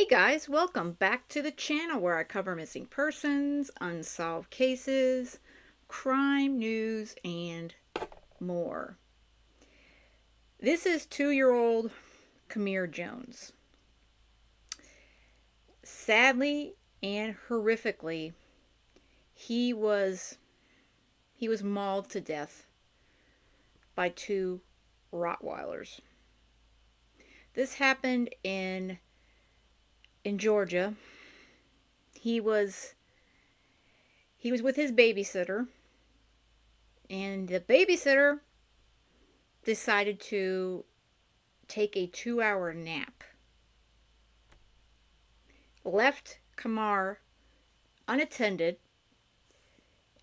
Hey guys, welcome back to the channel where I cover missing persons, unsolved cases, crime news, and more. This is 2-year-old Kaimir Jones. Sadly and horrifically, he was mauled to death by 2 rottweilers. This happened in Georgia. He was with his babysitter, and the babysitter decided to take a 2-hour nap. Left Kaimir unattended,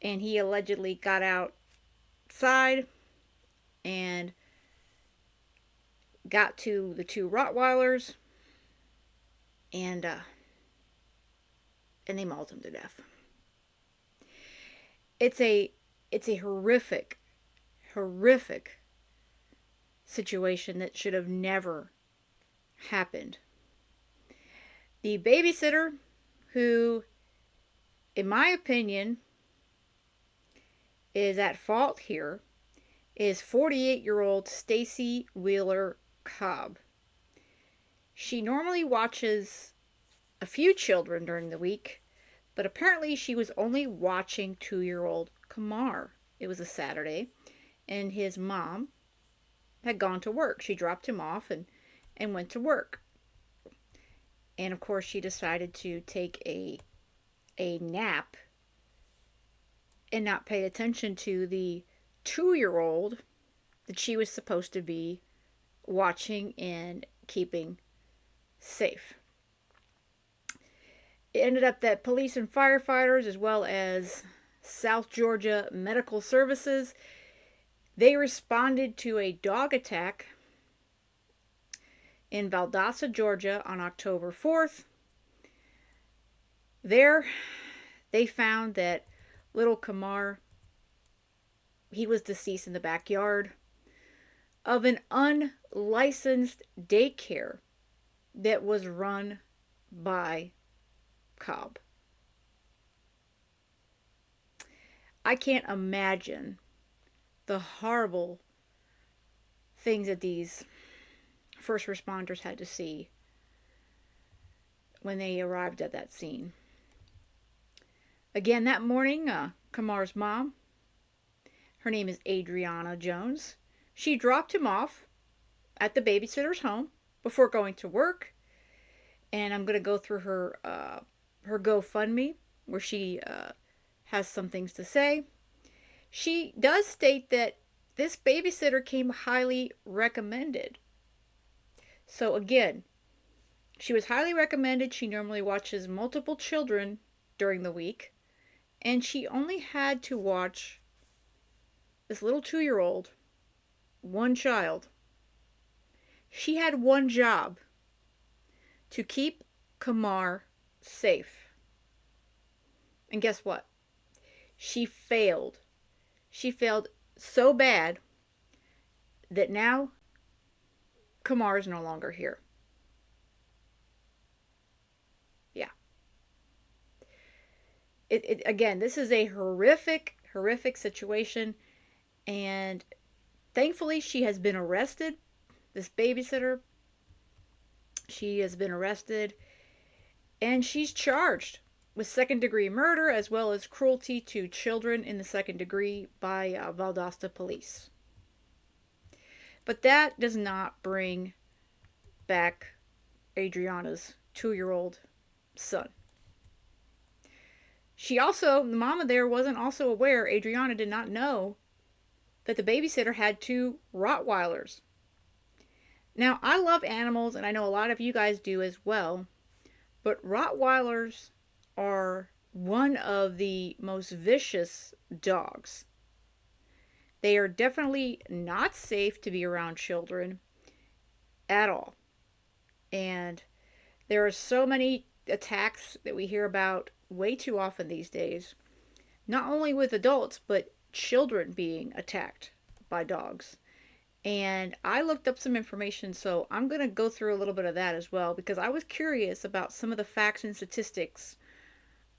and he allegedly got outside and got to the 2 rottweilers, and they mauled him to death. It's a horrific situation that should have never happened. The babysitter, who, in my opinion, is at fault here, is 48-year-old Stacy Cobb. She normally watches a few children during the week, but apparently she was only watching 2-year-old Kaimir. It was a Saturday, and his mom had gone to work. She dropped him off and went to work. And of course, she decided to take a nap and not pay attention to the 2-year-old that she was supposed to be watching and keeping safe. It ended up that police and firefighters, as well as South Georgia Medical Services, they responded to a dog attack in Valdosta, Georgia on October 4th. There, they found that little Kaimir, he was deceased in the backyard of an unlicensed daycare that was run by Cobb. I can't imagine the horrible things that these first responders had to see when they arrived at that scene. Again, that morning, Kaimir's mom, her name is Kaimir Jones, she dropped him off at the babysitter's home before going to work. And I'm going to go through her GoFundMe, where she has some things to say. She does state that this babysitter came highly recommended. So again, she was highly recommended. She normally watches multiple children during the week, and she only had to watch this little 2-year-old, one child. She had one job: to keep Kaimir safe. And guess what? She failed. She failed so bad that now Kaimir is no longer here. Yeah. Again, this is a horrific situation, and thankfully she has been arrested. This babysitter, she has been arrested, and she's charged with second-degree murder as well as cruelty to children in the second degree by Valdosta police. But that does not bring back Adriana's 2-year-old son. The mama there wasn't also aware, Adriana did not know, that the babysitter had 2 rottweilers. Now, I love animals, and I know a lot of you guys do as well, but rottweilers are one of the most vicious dogs. They are definitely not safe to be around children at all. And there are so many attacks that we hear about way too often these days, not only with adults, but children being attacked by dogs. And I looked up some information, so I'm going to go through a little bit of that as well because I was curious about some of the facts and statistics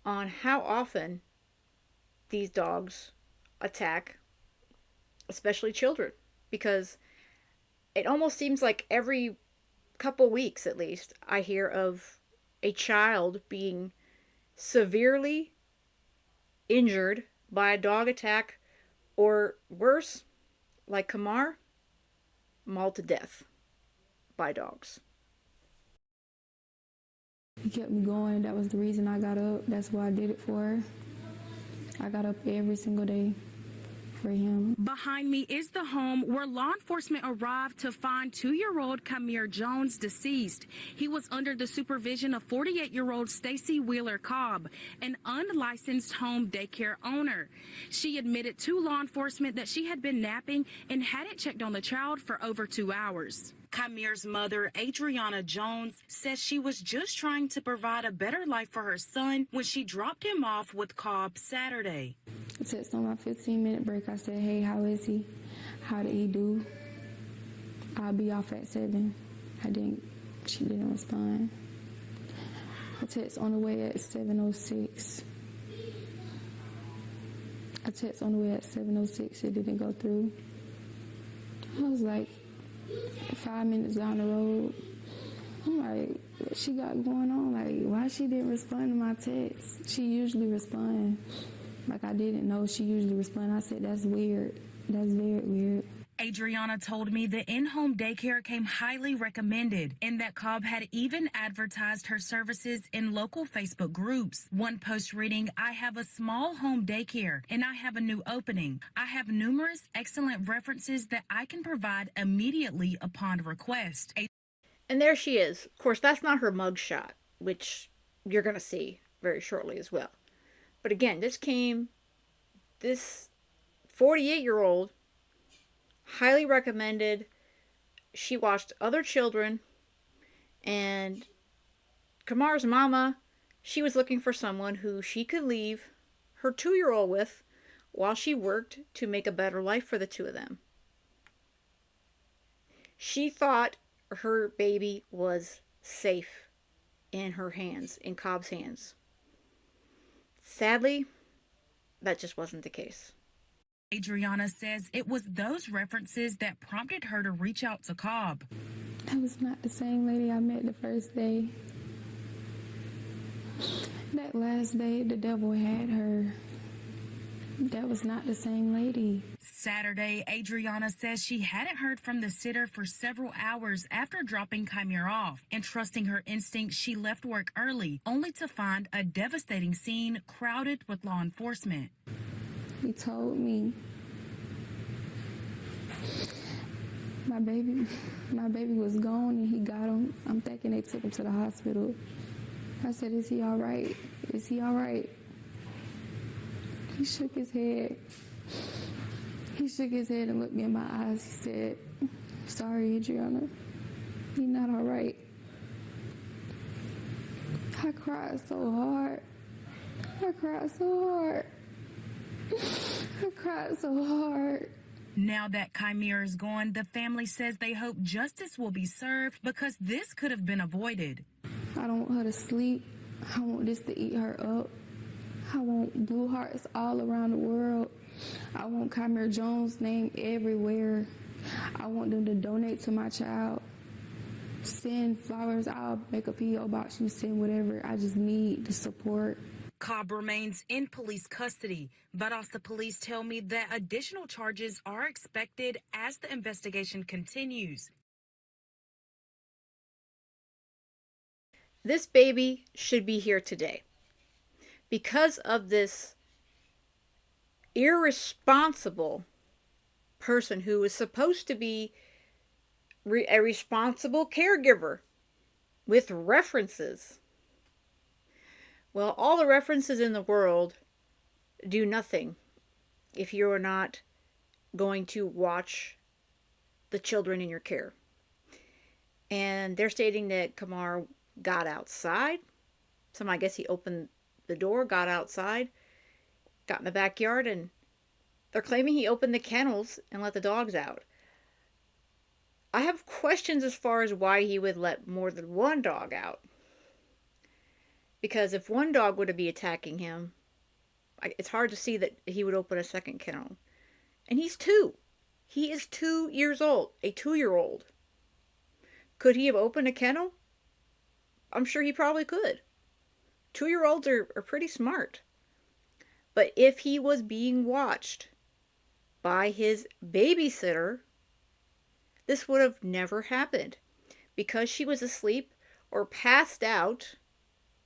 on how often these dogs attack, especially children. Because it almost seems like every couple weeks at least, I hear of a child being severely injured by a dog attack, or worse, like Kaimir, mauled to death by dogs. He kept me going. That was the reason I got up. That's what I did it for. I got up every single day for him. Behind me is the home where law enforcement arrived to find 2-year-old Kaimir Jones deceased. He was under the supervision of 48-year-old Stacy Cobb, an unlicensed home daycare owner. She admitted to law enforcement that she had been napping and hadn't checked on the child for over 2 hours. Kaimir's mother, Adriana Jones, says she was just trying to provide a better life for her son when she dropped him off with Cobb Saturday. I text on my 15-minute break. I said, hey, how is he? How did he do? I'll be off at 7. She didn't respond. I text on the way at 7:06. I text on the way at 7:06. It didn't go through. I was like 5 minutes down the road. I'm like, what she got going on? Like, why she didn't respond to my text? She usually responds. Like, I didn't know she usually responded. I said, that's weird. That's very weird. Adriana told me the in-home daycare came highly recommended and that Cobb had even advertised her services in local Facebook groups. One post reading, I have a small home daycare and I have a new opening. I have numerous excellent references that I can provide immediately upon request. And there she is. Of course, that's not her mugshot, which you're going to see very shortly as well. But again, this 48-year-old, highly recommended. She watched other children, and Kaimir's mama, she was looking for someone who she could leave her 2-year-old with while she worked to make a better life for the two of them. She thought her baby was safe in her hands, in Cobb's hands. Sadly, that just wasn't the case. Adriana says it was those references that prompted her to reach out to Cobb. That was not the same lady I met the first day. That last day, the devil had her. That was not the same lady. Saturday, Adriana says she hadn't heard from the sitter for several hours after dropping Kaimir off, and trusting her instincts, she left work early, only to find a devastating scene crowded with law enforcement. He told me my baby was gone and he got him. I'm thinking they took him to the hospital. I said, is he all right? Is he all right? He shook his head. He shook his head and looked me in my eyes. He said, sorry, Adriana, you're not all right. I cried so hard. I cried so hard. I cried so hard. Now that Kaimir is gone, the family says they hope justice will be served because this could have been avoided. I don't want her to sleep. I want this to eat her up. I want blue hearts all around the world. I want Kaimir Jones' name everywhere. I want them to donate to my child. Send flowers. I'll make a P.O. box. You send whatever. I just need the support. Cobb remains in police custody, but also police tell me that additional charges are expected as the investigation continues. This baby should be here today. Because of this irresponsible person who was supposed to be a responsible caregiver with references. Well, all the references in the world do nothing if you are not going to watch the children in your care. And they're stating that Kaimir got outside. I guess he opened the door, got outside, got in the backyard, and they're claiming he opened the kennels and let the dogs out. I have questions as far as why he would let more than one dog out. Because if one dog would be attacking him, it's hard to see that he would open a second kennel. And he's 2. He is 2 years old, a 2-year-old. Could he have opened a kennel? I'm sure he probably could. 2-year-olds are pretty smart. But if he was being watched by his babysitter, this would have never happened. Because she was asleep or passed out,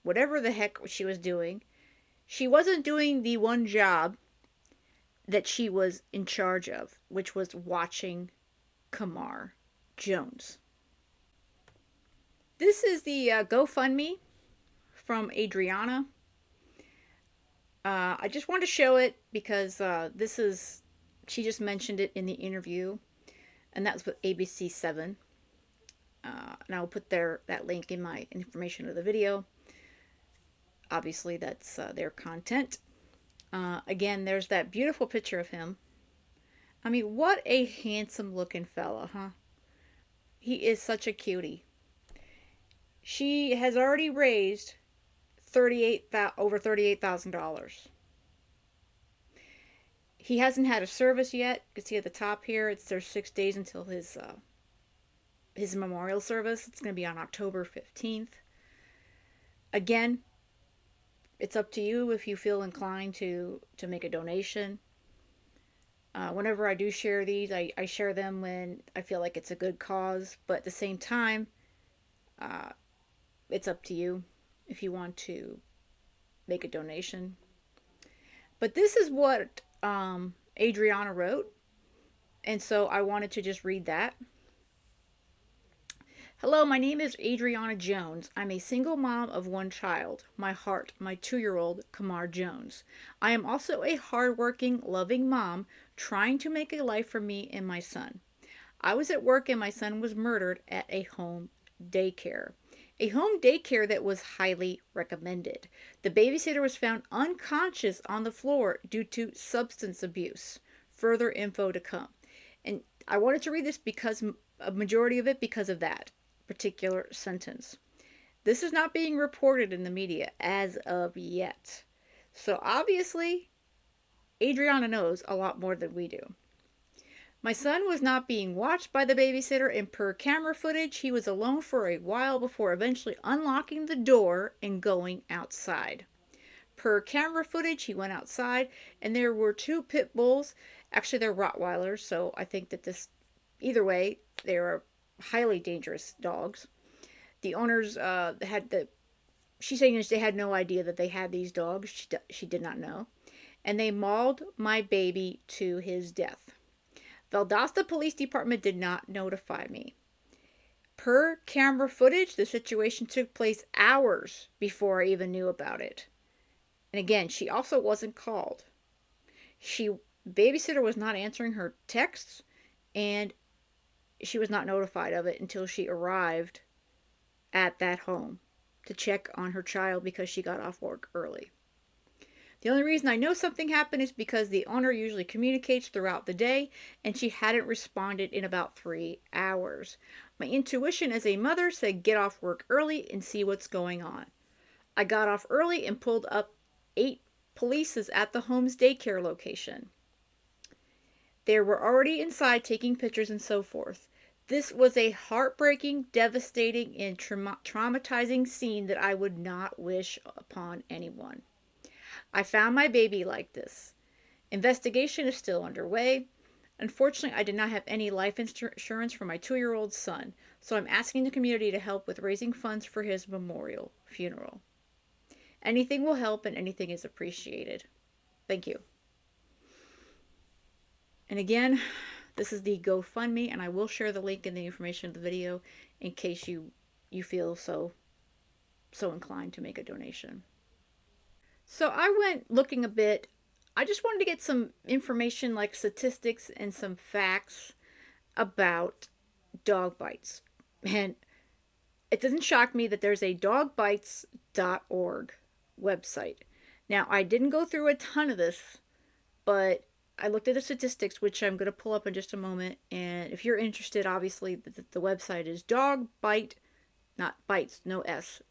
whatever the heck she was doing, she wasn't doing the one job that she was in charge of, which was watching Kaimir Jones. This is the GoFundMe from Adriana. I just wanted to show it because she just mentioned it in the interview, and that's with ABC7. And I'll put that link in my information of the video. Obviously, that's their content. Again, there's that beautiful picture of him. I mean, what a handsome looking fella, huh? He is such a cutie. She has already raised over $38,000. He hasn't had a service yet. You can see at the top here, there's 6 days until his memorial service. It's going to be on October 15th. Again, it's up to you if you feel inclined to make a donation. Whenever I do share these, I share them when I feel like it's a good cause. But at the same time, it's up to you if you want to make a donation. But this is what Adriana wrote. And so I wanted to just read that. Hello, my name is Adriana Jones. I'm a single mom of 1 child, my 2-year-old Kaimir Jones. I am also a hardworking, loving mom trying to make a life for me and my son. I was at work and my son was murdered at a home daycare. A home daycare that was highly recommended. The babysitter was found unconscious on the floor due to substance abuse. Further info to come. And I wanted to read this because a majority of it because of that particular sentence. This is not being reported in the media as of yet. So obviously, Adriana knows a lot more than we do. My son was not being watched by the babysitter, and per camera footage, he was alone for a while before eventually unlocking the door and going outside. Per camera footage, he went outside, and there were 2 pit bulls. Actually, they're rottweilers, so I think that either way, they are highly dangerous dogs. The owners she's saying they had no idea that they had these dogs. She did not know. And they mauled my baby to his death. Valdosta Police Department did not notify me. Per camera footage, the situation took place hours before I even knew about it. And again, she also wasn't called. Babysitter was not answering her texts, and she was not notified of it until she arrived at that home to check on her child because she got off work early. The only reason I know something happened is because the owner usually communicates throughout the day, and she hadn't responded in about 3 hours. My intuition as a mother said get off work early and see what's going on. I got off early and pulled up 8 polices at the home's daycare location. They were already inside taking pictures and so forth. This was a heartbreaking, devastating, and traumatizing scene that I would not wish upon anyone. I found my baby like this. Investigation is still underway. Unfortunately, I did not have any life insurance for my 2-year-old son, so I'm asking the community to help with raising funds for his memorial funeral. Anything will help and anything is appreciated. Thank you. And again, this is the GoFundMe, and I will share the link in the information of the video in case you feel so inclined to make a donation. So I went looking a bit. I just wanted to get some information like statistics and some facts about dog bites. And it doesn't shock me that there's a dogbites.org website. Now, I didn't go through a ton of this, but I looked at the statistics, which I'm going to pull up in just a moment. And if you're interested, obviously, the website is dogbite, not bites, no S,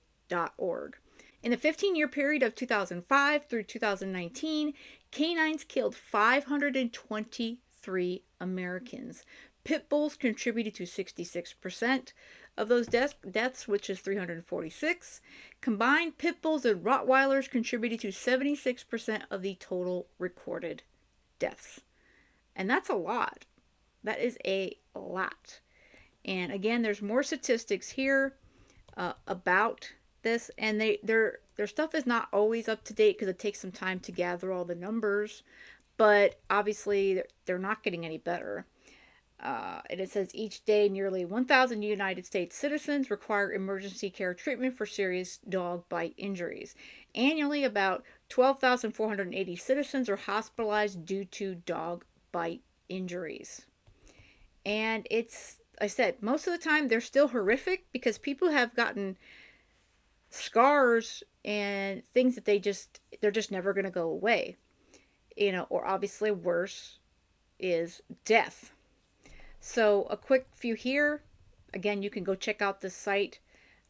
.org. In the 15-year period of 2005 through 2019, canines killed 523 Americans. Pit bulls contributed to 66% of those deaths, which is 346. Combined, pit bulls and rottweilers contributed to 76% of the total recorded deaths. And that's a lot. That is a lot. And again, there's more statistics here about this, and their stuff is not always up to date because it takes some time to gather all the numbers, but obviously they're not getting any better. And it says each day nearly 1,000 United States citizens require emergency care treatment for serious dog bite injuries. Annually, about 12,480 citizens are hospitalized due to dog bite injuries. And it's, I said, most of the time they're still horrific because people have gotten scars and things that they're just never going to go away. Or obviously worse is death. So a quick few here. Again, you can go check out this site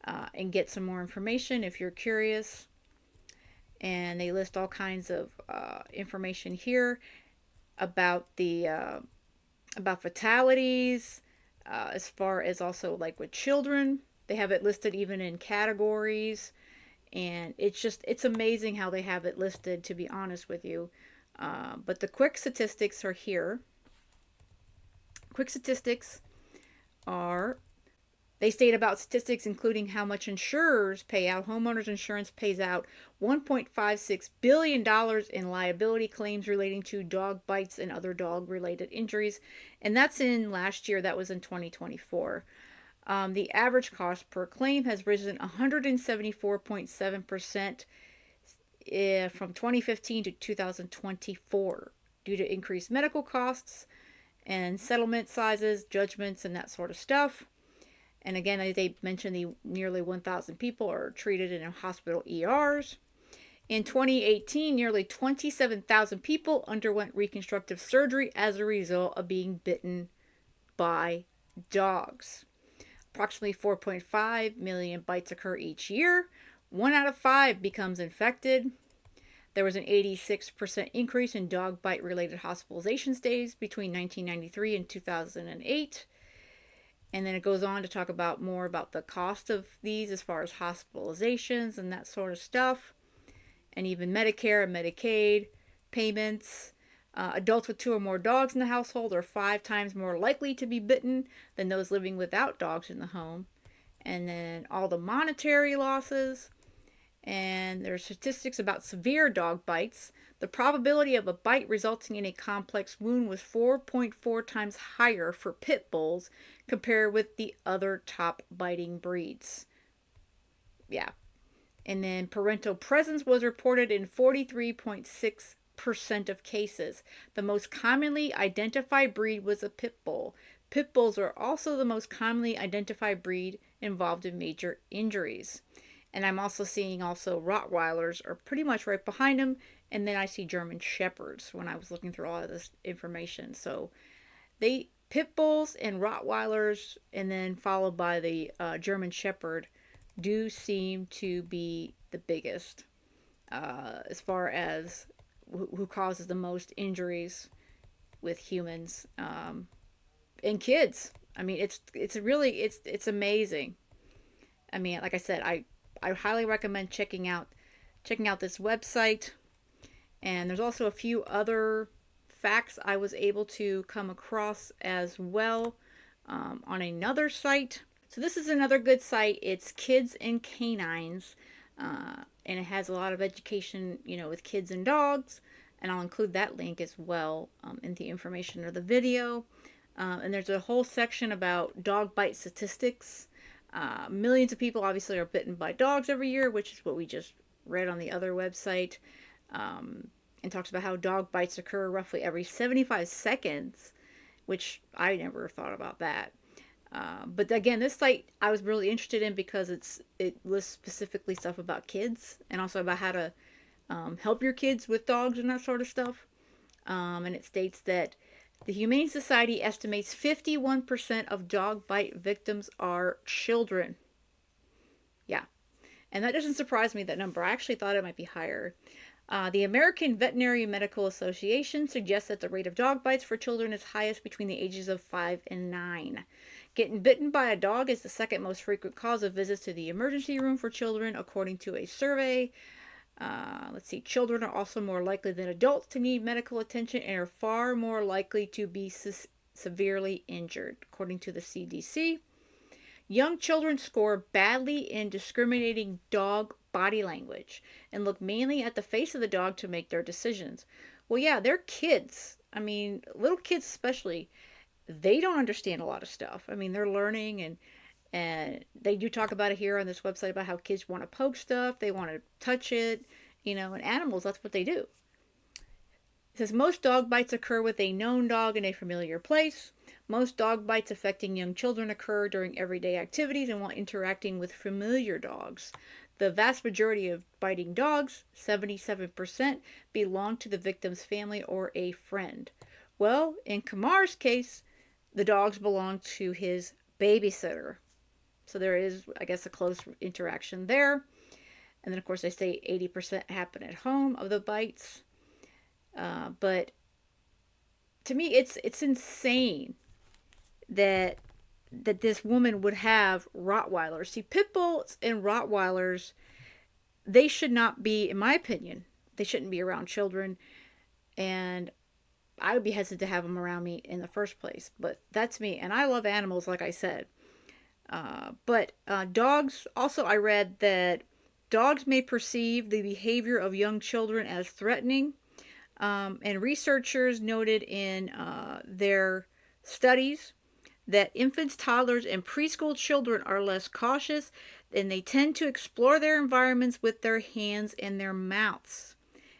and get some more information if you're curious. And they list all kinds of information here about the about fatalities, as far as also like with children. They have it listed even in categories, and it's amazing how they have it listed, to be honest with you. But the quick statistics are here. Quick statistics are, they state about statistics including how much insurers pay out. Homeowners insurance pays out $1.56 billion in liability claims relating to dog bites and other dog-related injuries. And that's in last year. That was in 2024. The average cost per claim has risen 174.7% from 2015 to 2024 due to increased medical costs and settlement sizes, judgments, and that sort of stuff. And again, they mentioned the nearly 1,000 people are treated in hospital ERs. In 2018, nearly 27,000 people underwent reconstructive surgery as a result of being bitten by dogs. Approximately 4.5 million bites occur each year. 1 out of 5 becomes infected. There was an 86% increase in dog bite-related hospitalization stays between 1993 and 2008. And then it goes on to talk about more about the cost of these as far as hospitalizations and that sort of stuff. And even Medicare and Medicaid payments. Adults with 2 or more dogs in the household are 5 times more likely to be bitten than those living without dogs in the home. And then all the monetary losses. And there are statistics about severe dog bites. The probability of a bite resulting in a complex wound was 4.4 times higher for pit bulls compared with the other top biting breeds. Yeah. And then parental presence was reported in 43.6% of cases. The most commonly identified breed was a pit bull. Pit bulls are also the most commonly identified breed involved in major injuries. And I'm also seeing Rottweilers are pretty much right behind them. And then I see German Shepherds when I was looking through all of this information. So pit bulls and Rottweilers, and then followed by the German Shepherd, do seem to be the biggest as far as who causes the most injuries with humans and kids. I mean, it's amazing. I mean, like I said, I highly recommend checking out this website. And there's also a few other facts I was able to come across as well on another site. So this is another good site. It's Kids and Canines, and it has a lot of education, with kids and dogs. And I'll include that link as well in the information of the video. And there's a whole section about dog bite statistics. Millions of people obviously are bitten by dogs every year, which is what we just read on the other website. And talks about how dog bites occur roughly every 75 seconds, which I never thought about that. But again, this site I was really interested in because it lists specifically stuff about kids and also about how to help your kids with dogs and that sort of stuff. And it states that the Humane Society estimates 51% of dog bite victims are children. Yeah, and that doesn't surprise me, that number. I actually thought it might be higher. The American Veterinary Medical Association suggests that the rate of dog bites for children is highest between the ages of 5 and 9. Getting bitten by a dog is the second most frequent cause of visits to the emergency room for children, according to a survey. Let's see, children are also more likely than adults to need medical attention and are far more likely to be severely injured, according to the CDC. Young children score badly in discriminating dog body language and look mainly at the face of the dog to make their decisions. Well, yeah, they're kids. I mean, little kids especially, they don't understand a lot of stuff. I mean, they're learning, and they do talk about it here on this website about how kids want to poke stuff, they want to touch it, and animals, that's what they do. It says most dog bites occur with a known dog in a familiar place. Most dog bites affecting young children occur during everyday activities and while interacting with familiar dogs. The vast majority of biting dogs, 77%, belong to the victim's family or a friend. Well, in Kaimir's case, the dogs belong to his babysitter. So there is, I guess, a close interaction there. And then, of course, they say 80% happen at home of the bites. But to me, it's insane that this woman would have rottweilers. See, pit bulls and rottweilers, they should not be, in my opinion, they shouldn't be around children, and I would be hesitant to have them around me in the first place. But that's me, and I love animals, like I said. But dogs, also I read that dogs may perceive the behavior of young children as threatening. And researchers noted in their studies that infants, toddlers, and preschool children are less cautious, and they tend to explore their environments with their hands and their mouths.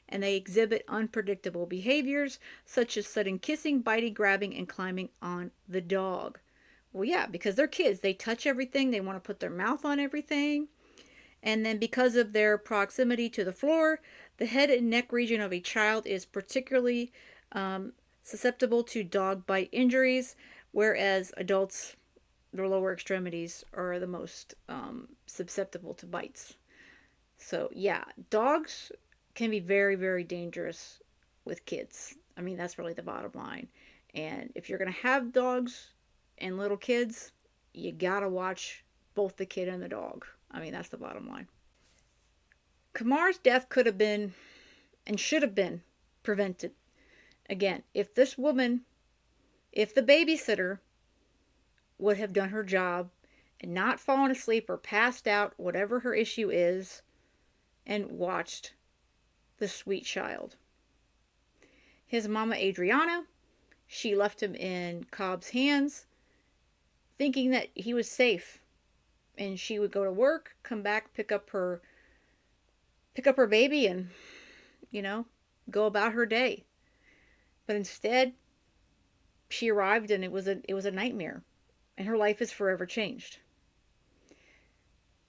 And they exhibit unpredictable behaviors, such as sudden kissing, biting, grabbing, and climbing on the dog. Well, yeah, because they're kids. They touch everything. They want to put their mouth on everything. And then because of their proximity to the floor, the head and neck region of a child is particularly susceptible to dog bite injuries, whereas adults, their lower extremities are the most susceptible to bites. So yeah, dogs can be very, very dangerous with kids. I mean, that's really the bottom line. And if you're going to have dogs and little kids, you got to watch both the kid and the dog. I mean, that's the bottom line. Kaimir's death could have been and should have been prevented. Again, if this woman, if the babysitter would have done her job and not fallen asleep or passed out, whatever her issue is, and watched the sweet child. His mama, Adriana, she left him in Cobb's hands, thinking that he was safe. And she would go to work, come back, pick up her baby, and go about her day. But instead, she arrived, and it was a nightmare, and her life is forever changed.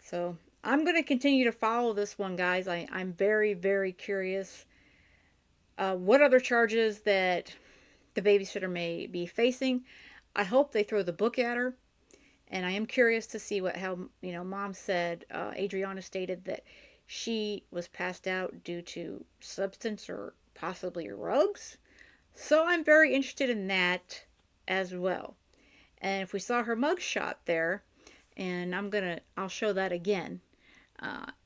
So I'm going to continue to follow this one, guys. I'm very, very curious what other charges that the babysitter may be facing. I hope they throw the book at her. And I am curious to see how Mom said, Adriana stated that she was passed out due to substance or possibly drugs. So I'm very interested in that as well. And if we saw her mugshot there, and I'll show that again.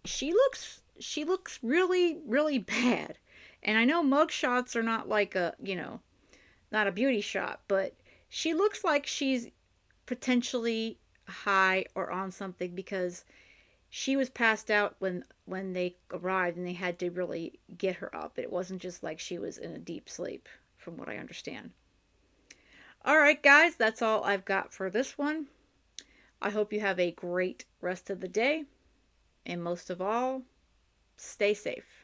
She looks really, really bad. And I know mugshots are not like not a beauty shot, but she looks like she's potentially high or on something, because she was passed out when they arrived, and they had to really get her up. It wasn't just like she was in a deep sleep, from what I understand. All right, guys, that's all I've got for this one. I hope you have a great rest of the day, and most of all, stay safe.